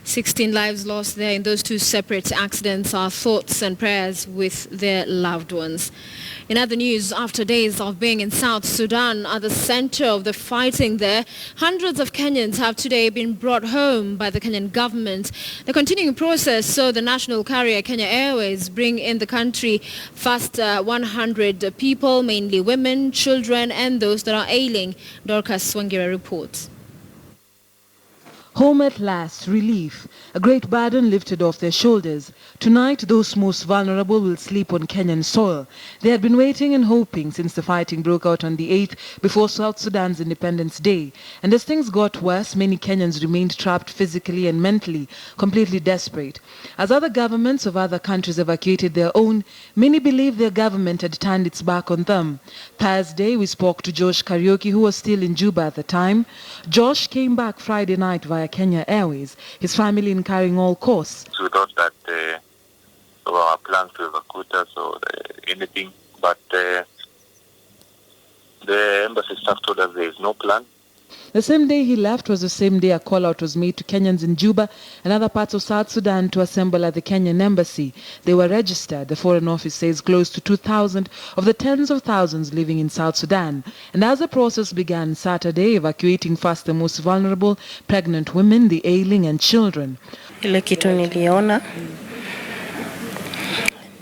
16 lives lost there in those two separate accidents. Our thoughts and prayers with their loved ones. In other news, after days of being in South Sudan at the center of the fighting there, hundreds of Kenyans have today been brought home by the Kenyan government. The continuing process saw the national carrier Kenya Airways bring in the country first 100 people, mainly women, children and those that are ailing. Dorcas Wangira reports. Home at last, relief. A great burden lifted off their shoulders. Tonight, those most vulnerable will sleep on Kenyan soil. They had been waiting and hoping since the fighting broke out on the 8th before South Sudan's Independence Day. And as things got worse, many Kenyans remained trapped physically and mentally, completely desperate. As other governments of other countries evacuated their own, many believed their government had turned its back on them. Thursday, we spoke to Josh Karaoke, who was still in Juba at the time. Josh came back Friday night via Kenya Airways, his family incurring all costs. We thought that our plans to evacuate us or anything, but the embassy staff told us there is no plan. The same day he left was the same day a call out was made to Kenyans in Juba and other parts of South Sudan to assemble at the Kenyan embassy. They were registered. The Foreign Office says close to 2,000 of the tens of thousands living in South Sudan. And as the process began Saturday, evacuating first the most vulnerable, pregnant women, the ailing and children. Ile kitu niliona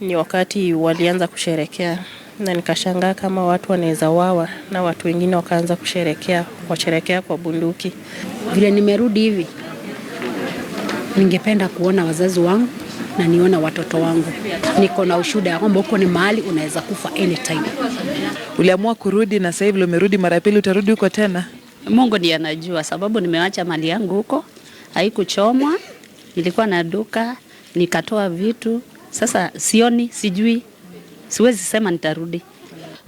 ni wakati walianza kusherekea na nikashangaa kama watu wanaweza wawa na watu wengine wakaanza kusherekea kwa bunduki. Vile nimerudi hivi, ningependa kuona wazazi wangu na niona watoto wangu. Niko na ushuhuda ya kwamba huko ni mahali unaweza kufa anytime. Uliamua kurudi na sasa hivi umerudi mara pili, utarudi huko tena? Mungu ndiye anajua, sababu nimeacha mali yangu huko, haikuchomwa. Nilikuwa na duka, nikatoa vitu. Sasa sioni, sijui. Siwezi sema nitarudi.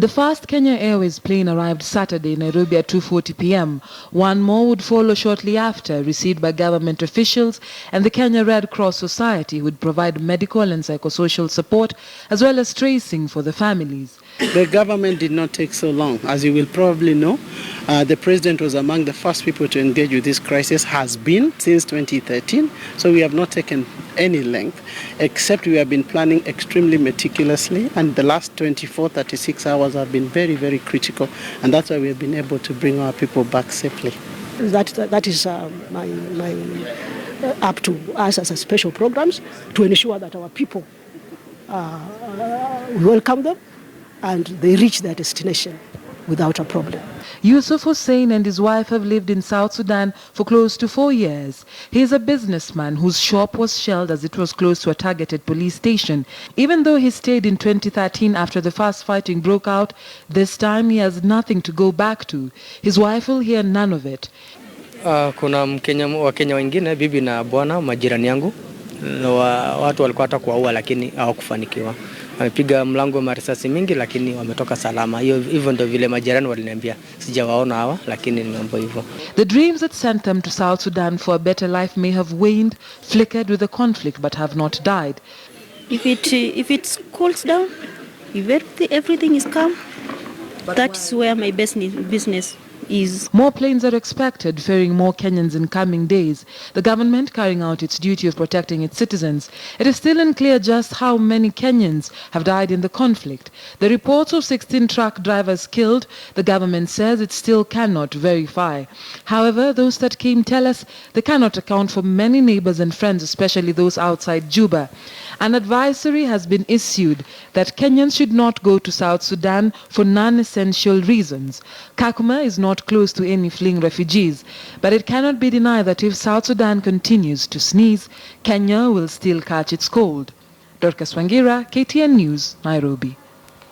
The first Kenya Airways plane arrived Saturday in Nairobi at 2:40 p.m. One more would follow shortly after, received by government officials and the Kenya Red Cross Society, who would provide medical and psychosocial support as well as tracing for the families. The government did not take so long. As you will probably know, the president was among the first people to engage with this crisis, has been since 2013. So we have not taken any length, except we have been planning extremely meticulously. And the last 24, 36 hours have been very, very critical. And that's why we have been able to bring our people back safely. That is my up to us as a special programs to ensure that our people, we welcome them and they reach their destination without a problem. Yusuf Hussein and his wife have lived in South Sudan for close to 4 years. He is a businessman whose shop was shelled as it was close to a targeted police station. Even though he stayed in 2013 after the first fighting broke out, this time he has nothing to go back to. His wife will hear none of it. Kuna Wakenya wengine, bibi na bwana, majirani yangu. Watu walikuwa hata kuwaua lakini hawakufanikiwa. Wamepiga mlango marisasi mingi lakini wametoka salama. Hivyo ndio vile majirani waliniambia. Sijawaona hawa lakini ni mambo hivyo. The dreams that sent them to South Sudan for a better life may have waned, flickered with the conflict but have not died. If it cools down, if everything is calm, that's where my business is. More planes are expected, ferrying more Kenyans in coming days. The government carrying out its duty of protecting its citizens. It is still unclear just how many Kenyans have died in the conflict. The reports of 16 truck drivers killed, the government says it still cannot verify. However, those that came tell us they cannot account for many neighbors and friends, especially those outside Juba. An advisory has been issued that Kenyans should not go to South Sudan for non-essential reasons. Kakuma is not close to any fleeing refugees, but it cannot be denied that if South Sudan continues to sneeze, Kenya will still catch its cold. Dorcas Wangira, KTN News, Nairobi.